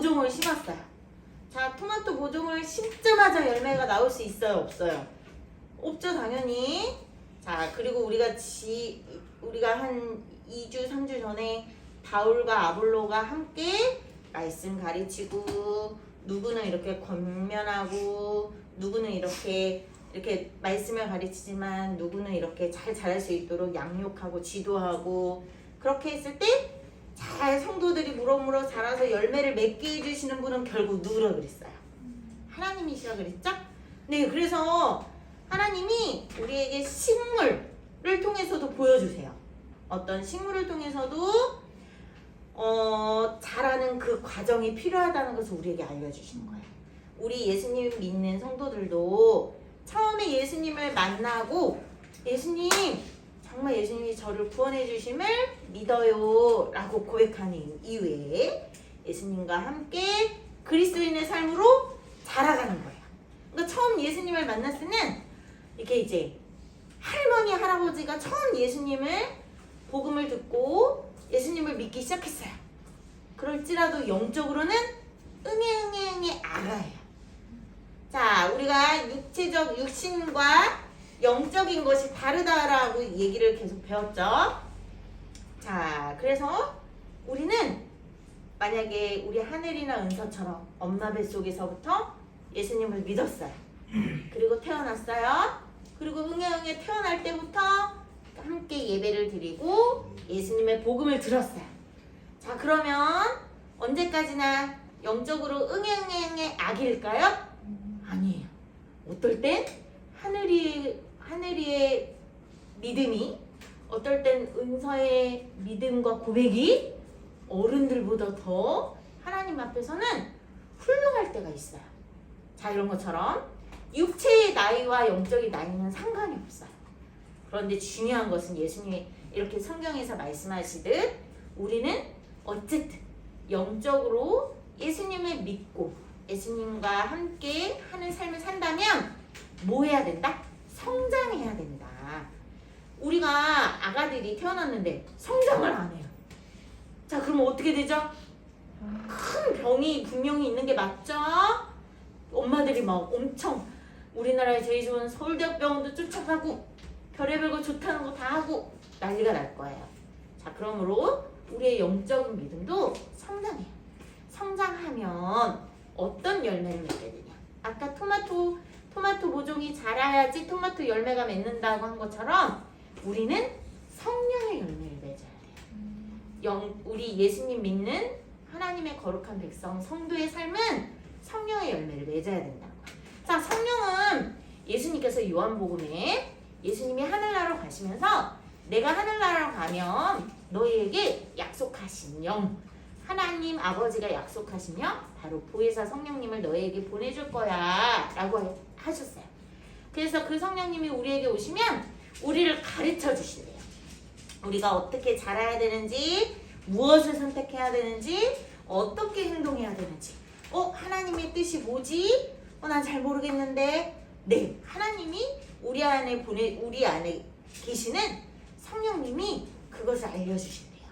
모종을 심었어요. 자, 토마토 모종을 심자마자 열매가 나올 수 있어요, 없어요? 없죠, 당연히. 자, 그리고 우리가 한 2주, 3주 전에 바울과 아볼로가 함께 말씀 가르치고, 누구는 이렇게 권면하고, 누구는 이렇게 말씀을 가르치지만, 누구는 이렇게 잘 자랄 수 있도록 양육하고 지도하고, 그렇게 했을 때 잘 성도들이 무럭무럭 자라서 열매를 맺게 해주시는 분은 결국 누구라 그랬어요? 하나님이시라 그랬죠? 네, 그래서 하나님이 우리에게 식물을 통해서도 보여주세요. 어떤 식물을 통해서도 자라는 그 과정이 필요하다는 것을 우리에게 알려주시는 거예요. 우리 예수님 믿는 성도들도 처음에 예수님을 만나고 예수님, 정말 예수님이 저를 구원해 주심을 믿어요 라고 고백하는 이후에 예수님과 함께 그리스도인의 삶으로 자라가는 거예요. 그러니까 처음 예수님을 만났을 때는 이렇게 이제 할머니, 할아버지가 처음 예수님을 복음을 듣고 예수님을 믿기 시작했어요. 그럴지라도 영적으로는 응애 아가예요. 자, 우리가 육신과 영적인 것이 다르다라고 얘기를 계속 배웠죠. 자, 그래서 우리는 만약에 우리 하늘이나 은서처럼 엄마 뱃속에서부터 예수님을 믿었어요. 그리고 태어났어요. 그리고 응애 태어날 때부터 함께 예배를 드리고 예수님의 복음을 들었어요. 자, 그러면 언제까지나 영적으로 응애 아기일까요? 아니에요. 어떨 땐 하늘이의 믿음이, 어떨 땐 은서의 믿음과 고백이 어른들보다 더 하나님 앞에서는 훌륭할 때가 있어요. 자, 이런 것처럼 육체의 나이와 영적인 나이는 상관이 없어요. 그런데 중요한 것은 예수님이 이렇게 성경에서 말씀하시듯 우리는 어쨌든 영적으로 예수님을 믿고 예수님과 함께 하는 삶을 산다면 뭐 해야 된다? 성장해야 된다. 우리가 아가들이 태어났는데 성장을 안 해요. 자, 그럼 어떻게 되죠? 큰 병이 분명히 있는 게 맞죠? 엄마들이 막 엄청 우리나라에 제일 좋은 서울대학병원도 쫓아가고 별의별 거 좋다는 거 다 하고 난리가 날 거예요. 자, 그러므로 우리의 영적인 믿음도 성장해요. 성장하면 어떤 열매를 맺게 되냐? 아까 토마토 모종이 자라야지 토마토 열매가 맺는다고 한 것처럼 우리는 성령의 열매를 맺어야 돼요. 우리 예수님 믿는 하나님의 거룩한 백성 성도의 삶은 성령의 열매를 맺어야 된다고. 자, 성령은 예수님께서 요한복음에 예수님이 하늘나라로 가시면서 내가 하늘나라로 가면 너희에게 약속하신 영, 하나님 아버지가 약속하시며 바로 보혜사 성령님을 너희에게 보내줄 거야 라고 하셨어요. 그래서 그 성령님이 우리에게 오시면 우리를 가르쳐 주신대요. 우리가 어떻게 자라야 되는지, 무엇을 선택해야 되는지, 어떻게 행동해야 되는지. 하나님의 뜻이 뭐지? 난 잘 모르겠는데. 네, 하나님이 우리 안에 계시는 성령님이 그것을 알려주신대요.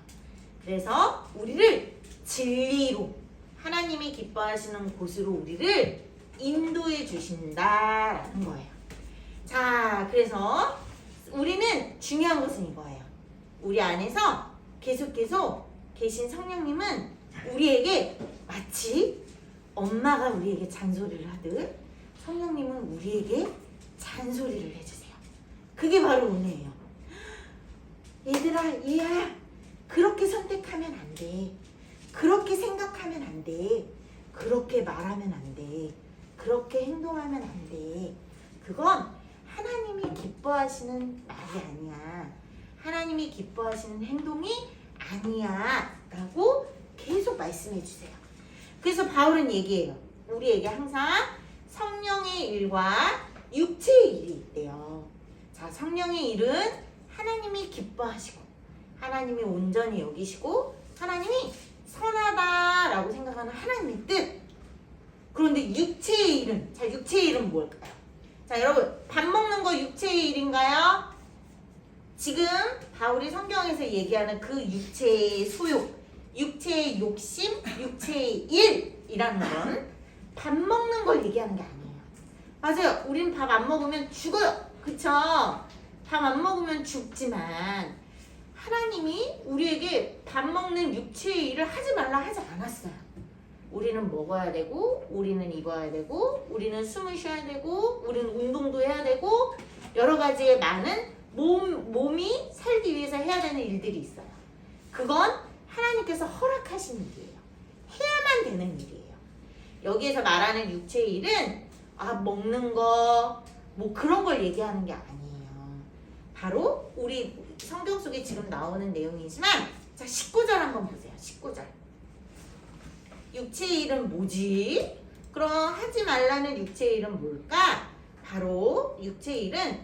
그래서 우리를 진리로 하나님이 기뻐하시는 곳으로 우리를 인도해 주신다라는 거예요. 자, 그래서 우리는 중요한 것은 이거예요. 우리 안에서 계속 계신 성령님은 우리에게 마치 엄마가 우리에게 잔소리를 하듯 성령님은 우리에게 잔소리를 해주세요. 그게 바로 은혜예요. 얘들아, 얘야, 그렇게 선택하면 안 돼. 그렇게 생각하면 안 돼. 그렇게 말하면 안 돼. 그렇게 행동하면 안 돼. 그건 하나님이 기뻐하시는 말이 아니야. 하나님이 기뻐하시는 행동이 아니야 라고 계속 말씀해 주세요. 그래서 바울은 얘기해요. 우리에게 항상 성령의 일과 육체의 일이 있대요. 자, 성령의 일은 하나님이 기뻐하시고 하나님이 온전히 여기시고 하나님이 선하다라고 생각하는 하나님의 뜻. 그런데 육체의 일은, 자, 육체의 일은 뭘까요? 자, 여러분, 밥 먹는 거 육체의 일인가요? 지금 바울이 성경에서 얘기하는 그 육체의 소욕, 육체의 욕심, 육체의 일이라는 건 밥 먹는 걸 얘기하는 게 아니에요. 맞아요. 우린 밥 안 먹으면 죽어요. 그쵸? 밥 안 먹으면 죽지만 하나님이 우리에게 밥 먹는 육체의 일을 하지 말라 하지 않았어요. 우리는 먹어야 되고, 우리는 입어야 되고, 우리는 숨을 쉬어야 되고, 우리는 운동도 해야 되고, 여러 가지의 많은 몸이 살기 위해서 해야 되는 일들이 있어요. 그건 하나님께서 허락하신 일이에요. 해야만 되는 일이에요. 여기에서 말하는 육체의 일은 먹는 거, 뭐 그런 걸 얘기하는 게 아니에요. 바로 우리 성경 속에 지금 나오는 내용이지만, 자, 19절 한번 보세요. 19절. 육체의 일은 뭐지? 그럼 하지 말라는 육체의 일은 뭘까? 바로 육체의 일은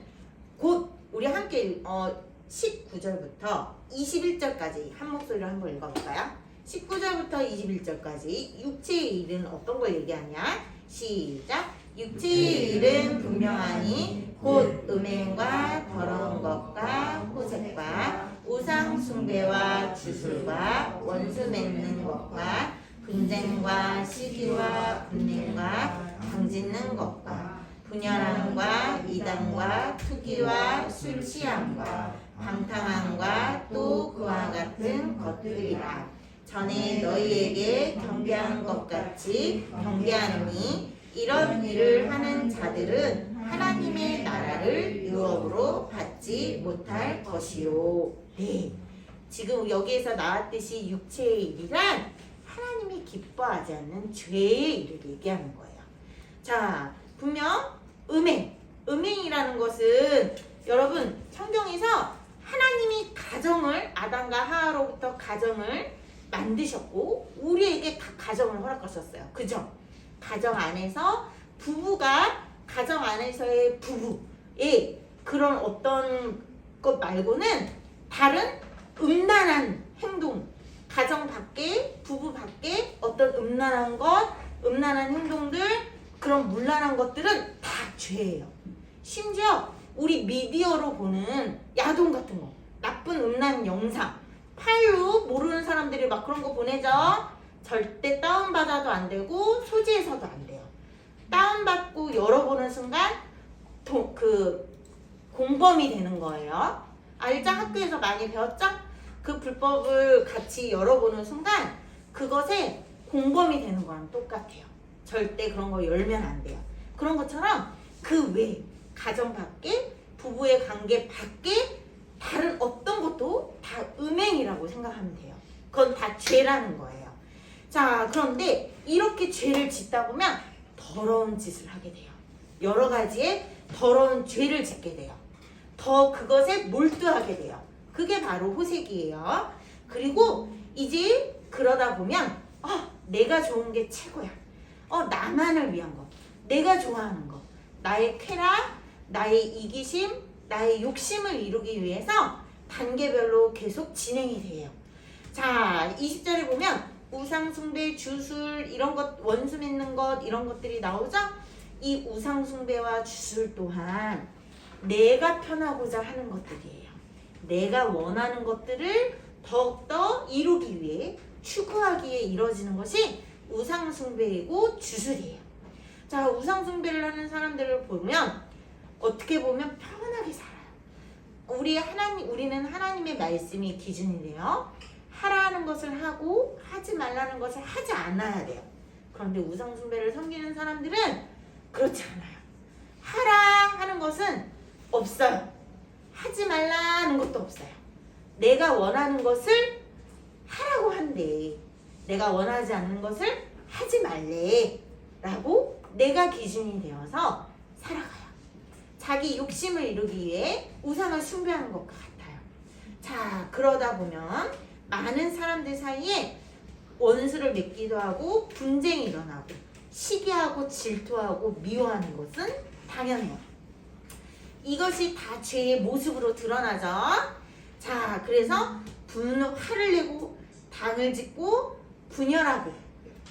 곧 우리 함께 19절부터 21절까지 한 목소리로 한번 읽어볼까요? 19절부터 21절까지 육체의 일은 어떤 걸 얘기하냐? 시작! 육체의 일은 분명하니 곧 음행과 더러운 것과 호색과 우상 숭배와 주술과 원수 맺는 것과 분쟁과 시기와 분냄과 당짓는 것과 분열함과 이단과 투기와 술 취함과 방탕함과 또 그와 같은 것들이라. 전에 너희에게 경계한 것 같이 경계하노니 이런 일을 하는 자들은 하나님의 나라를 유업으로 받지 못할 것이요. 네, 지금 여기에서 나왔듯이 육체의 일이란 하나님이 기뻐하지 않는 죄의 일을 얘기하는 거예요. 자, 분명 음행이라는 것은 여러분 성경에서 하나님이 가정을 아담과 하와로부터 가정을 만드셨고 우리에게 가정을 허락하셨어요. 그죠? 가정 안에서 부부가 가정 안에서의 부부의 그런 어떤 것 말고는 다른 음란한 행동, 가정 밖에 부부 밖에 어떤 음란한 것, 음란한 행동들, 그런 문란한 것들은 다 죄예요. 심지어 우리 미디어로 보는 야동 같은 거, 나쁜 음란 영상, 파일로 모르는 사람들이 막 그런 거 보내죠. 절대 다운받아도 안 되고 소지해서도 안 돼요. 다운받고 열어보는 순간 공범이 되는 거예요. 알죠? 학교에서 많이 배웠죠? 그 불법을 같이 열어보는 순간 그것에 공범이 되는 거랑 똑같아요. 절대 그런 거 열면 안 돼요. 그런 것처럼 그 외 가정 밖에 부부의 관계 밖에 다른 어떤 것도 다 음행이라고 생각하면 돼요. 그건 다 죄라는 거예요. 자, 그런데 이렇게 죄를 짓다 보면 더러운 짓을 하게 돼요. 여러 가지의 더러운 죄를 짓게 돼요. 더 그것에 몰두하게 돼요. 그게 바로 호색이에요. 그리고 이제 그러다 보면 내가 좋은 게 최고야. 나만을 위한 거. 내가 좋아하는 거. 나의 쾌락, 나의 이기심, 나의 욕심을 이루기 위해서 단계별로 계속 진행이 돼요. 자, 20절에 보면 우상숭배, 주술, 이런 것, 원수 맺는 것, 이런 것들이 나오죠? 이 우상숭배와 주술 또한 내가 편하고자 하는 것들이에요. 내가 원하는 것들을 더욱더 이루기 위해 추구하기에 이루어지는 것이 우상숭배이고 주술이에요. 자, 우상숭배를 하는 사람들을 보면 어떻게 보면 편하게 살아요. 우리는 하나님의 말씀이 기준이 돼요. 하라는 것을 하고 하지 말라는 것을 하지 않아야 돼요. 그런데 우상숭배를 섬기는 사람들은 그렇지 않아요. 하라 하는 것은 없어요. 하지 말라는 것도 없어요. 내가 원하는 것을 하라고 한대. 내가 원하지 않는 것을 하지 말래 라고 내가 기준이 되어서 살아가요. 자기 욕심을 이루기 위해 우상을 숭배하는 것 같아요. 자, 그러다 보면 많은 사람들 사이에 원수를 맺기도 하고 분쟁이 일어나고 시기하고 질투하고 미워하는 것은 당연해요. 이것이 다 죄의 모습으로 드러나죠. 자, 그래서 화를 내고 당을 짓고 분열하고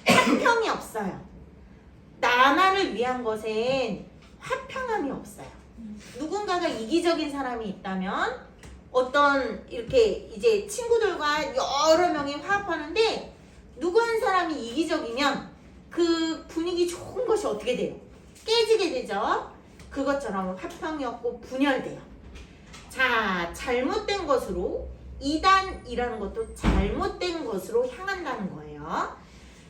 화평이 없어요. 나만을 위한 것엔 화평함이 없어요. 누군가가 이기적인 사람이 있다면 어떤 이렇게 이제 친구들과 여러 명이 화합하는데 누구 한 사람이 이기적이면 그 분위기 좋은 것이 어떻게 돼요? 깨지게 되죠. 그것처럼 화평이 없고 분열돼요. 자, 잘못된 것으로 이단이라는 것도 잘못된 것으로 향한다는 거예요.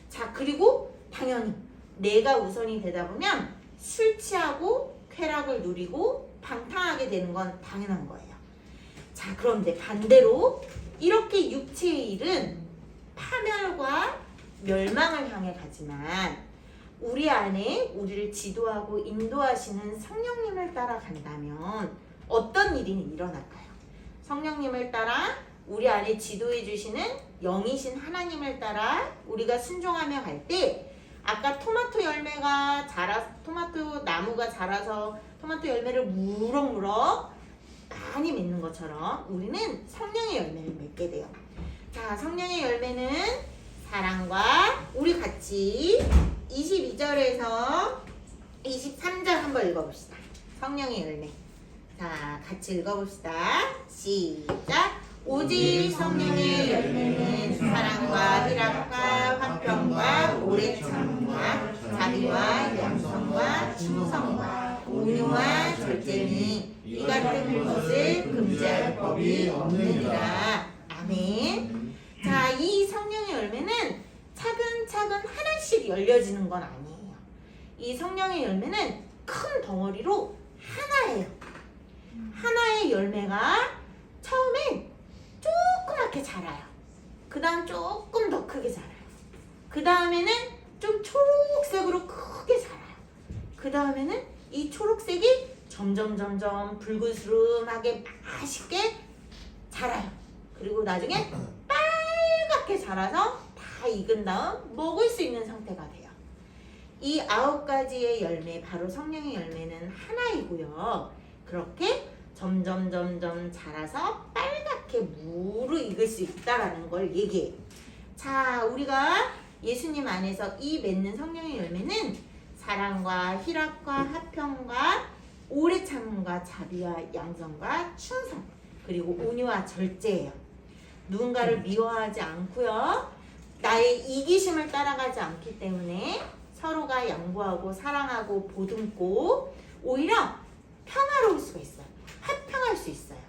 자, 그리고 당연히 내가 우선이 되다 보면 술 취하고 쾌락을 누리고 방탕하게 되는 건 당연한 거예요. 자, 그런데 반대로 이렇게 육체의 일은 파멸과 멸망을 향해 가지만 우리 안에 우리를 지도하고 인도하시는 성령님을 따라간다면 어떤 일이 일어날까요? 성령님을 따라 우리 안에 지도해 주시는 영이신 하나님을 따라 우리가 순종하며 갈 때 아까 토마토 나무가 자라서 토마토 열매를 무럭무럭 많이 맺는 것처럼 우리는 성령의 열매를 맺게 돼요. 자, 성령의 열매는 사랑과 우리 같이 22절에서 23절 한번 읽어봅시다. 성령의 열매. 자, 같이 읽어봅시다. 시작. 오직 성령의 열매는 사랑과 희락과 화평과 오래 참음과 자비와 양성과 충성과 온유와 절제니 이 같은 것을 금지할 법이 없느니라. 아멘. 자, 이 성령의 열매는 차근차근 하나씩 열려지는 건 아니에요. 이 성령의 열매는 큰 덩어리로 하나예요. 하나의 열매가 처음엔 조그맣게 자라요. 그 다음 조금 더 크게 자라요. 그 다음에는 좀 초록색으로 크게 자라요. 그 다음에는 이 초록색이 점점 붉으스름하게 맛있게 자라요. 그리고 나중에 빨갛게 자라서 다 익은 다음 먹을 수 있는 상태가 돼요. 이 9가지의 열매, 바로 성령의 열매는 하나이고요. 그렇게 점점 자라서 빨갛게 무르익을 수 있다라는 걸 얘기해요. 자, 우리가 예수님 안에서 이 맺는 성령의 열매는 사랑과 희락과 화평과 오래 참음과 자비와 양성과 충성, 그리고 온유와 절제예요. 누군가를 미워하지 않고요. 나의 이기심을 따라가지 않기 때문에 서로가 양보하고 사랑하고 보듬고 오히려 평화로울 수가 있어요. 화평할 수 있어요.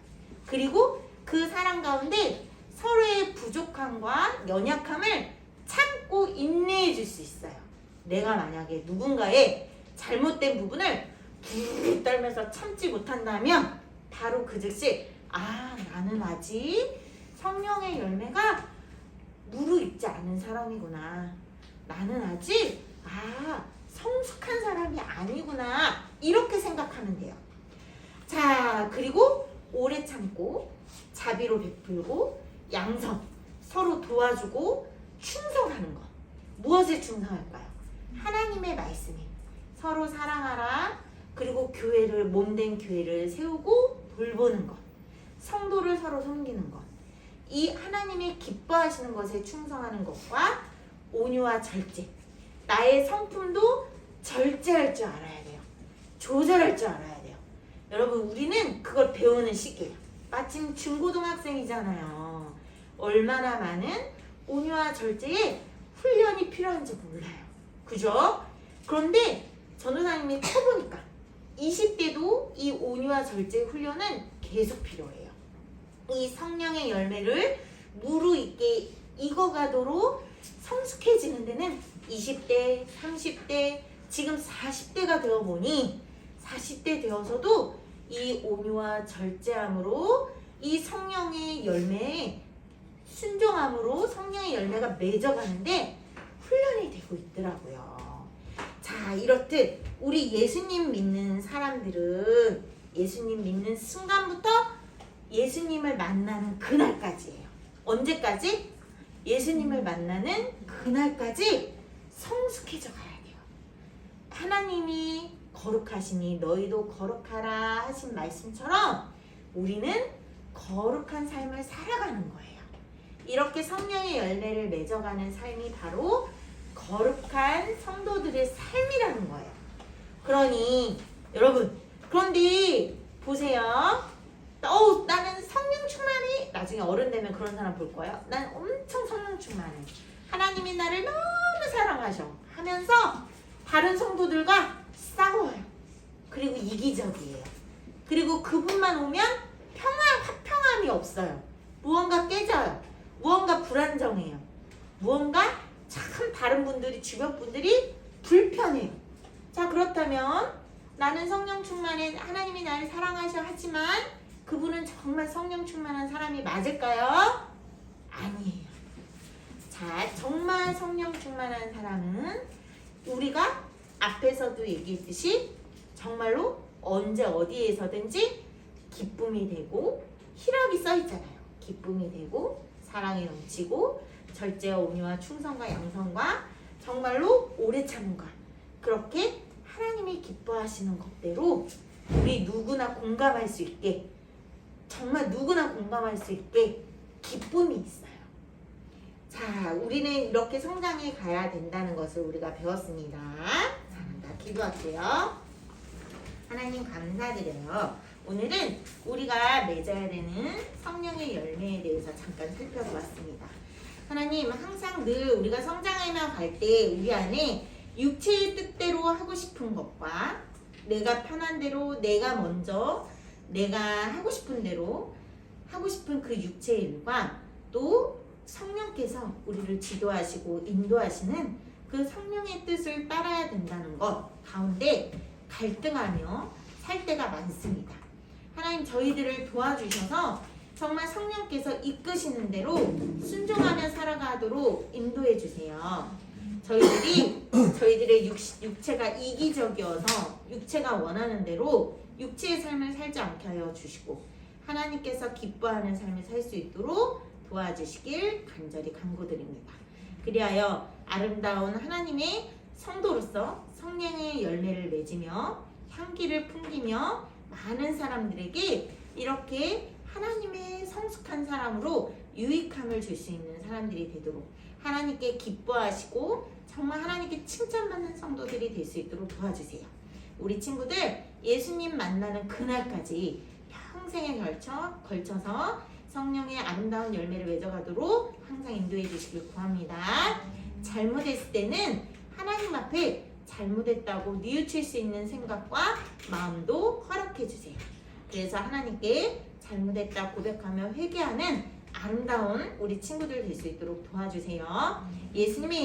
그리고 그 사랑 가운데 서로의 부족함과 연약함을 참고 인내해 줄 수 있어요. 내가 만약에 누군가의 잘못된 부분을 부르르 떨면서 참지 못한다면 바로 그 즉시 나는 아직 성령의 열매가 무르익지 않은 사람이구나. 나는 아직 성숙한 사람이 아니구나. 이렇게 생각하면 돼요. 자, 그리고 오래 참고 자비로 베풀고 양성, 서로 도와주고 충성하는 것. 무엇에 충성할까요? 하나님의 말씀에 서로 사랑하라. 그리고 교회를, 몸된 교회를 세우고 돌보는 것. 성도를 서로 섬기는 것. 이 하나님이 기뻐하시는 것에 충성하는 것과 온유와 절제. 나의 성품도 절제할 줄 알아야 돼요. 조절할 줄 알아야 돼요. 여러분, 우리는 그걸 배우는 시기예요. 마침 중고등학생이잖아요. 얼마나 많은 온유와 절제에 훈련이 필요한지 몰라요. 그죠? 그런데 전도사님이 쳐보니까 20대도 이 온유와 절제 훈련은 계속 필요해요. 이 성령의 열매를 무르익게 익어가도록 성숙해지는 데는 20대, 30대, 지금 40대가 되어보니 40대 되어서도 이 온유와 절제함으로 이 성령의 열매에 순종함으로 성령의 열매가 맺어가는데 훈련이 되고 있더라고요. 자, 이렇듯 우리 예수님 믿는 사람들은 예수님 믿는 순간부터 예수님을 만나는 그날까지예요. 언제까지? 예수님을 만나는 그날까지 성숙해져 가야 돼요. 하나님이 거룩하시니 너희도 거룩하라 하신 말씀처럼 우리는 거룩한 삶을 살아가는 거예요. 이렇게 성령의 열매를 맺어가는 삶이 바로 거룩한 성도들의 삶이라는 거예요. 그러니 여러분, 그런데 보세요. 나는 성령 나중에 어른 되면 그런 사람 볼 거예요. 난 엄청 성령 충만해. 하나님이 나를 너무 사랑하셔. 하면서 다른 성도들과 싸워요. 그리고 이기적이에요. 그리고 그분만 오면 화평함이 없어요. 무언가 깨져요. 무언가 불안정해요. 무언가 참 다른 분들이, 주변 분들이 불편해요. 자, 그렇다면 나는 성령 충만해, 하나님이 나를 사랑하셔 하지만 그분은 정말 성령 충만한 사람이 맞을까요? 아니에요. 자, 정말 성령 충만한 사람은 우리가 앞에서도 얘기했듯이 정말로 언제 어디에서든지 기쁨이 되고, 희락이 써 있잖아요. 기쁨이 되고 사랑이 넘치고 절제와 온유와 충성과 양성과 정말로 오래 참음과, 그렇게 하나님이 기뻐하시는 것대로 우리 누구나 공감할 수 있게, 정말 누구나 공감할 수 있게 기쁨이 있어요. 자, 우리는 이렇게 성장해 가야 된다는 것을 우리가 배웠습니다. 자, 기도할게요. 하나님 감사드려요. 오늘은 우리가 맺어야 되는 성령의 열매에 대해서 잠깐 살펴보았습니다. 하나님, 항상 늘 우리가 성장하며 갈 때 우리 안에 육체의 뜻대로 하고 싶은 것과 내가 편한 대로, 내가 먼저 내가 하고 싶은 대로 하고 싶은 그 육체의 일과 또 성령께서 우리를 지도하시고 인도하시는 그 성령의 뜻을 따라야 된다는 것 가운데 갈등하며 살 때가 많습니다. 하나님, 저희들을 도와주셔서 정말 성령께서 이끄시는 대로 순종하며 살아가도록 인도해 주세요. 저희들의 육체가 이기적이어서 육체가 원하는 대로 육체의 삶을 살지 않게 하여 주시고 하나님께서 기뻐하는 삶을 살 수 있도록 도와주시길 간절히 간구드립니다. 그리하여 아름다운 하나님의 성도로서 성령의 열매를 맺으며 향기를 풍기며 많은 사람들에게 이렇게 하나님의 성숙한 사람으로 유익함을 줄 수 있는 사람들이 되도록, 하나님께 기뻐하시고 정말 하나님께 칭찬받는 성도들이 될 수 있도록 도와주세요. 우리 친구들 예수님 만나는 그날까지 평생에 걸쳐서 성령의 아름다운 열매를 맺어가도록 항상 인도해 주시길 구합니다. 잘못했을 때는 하나님 앞에 잘못했다고 뉘우칠 수 있는 생각과 마음도 허락해 주세요. 그래서 하나님께 잘못했다 고백하며 회개하는 아름다운 우리 친구들 될 수 있도록 도와주세요. 예수님의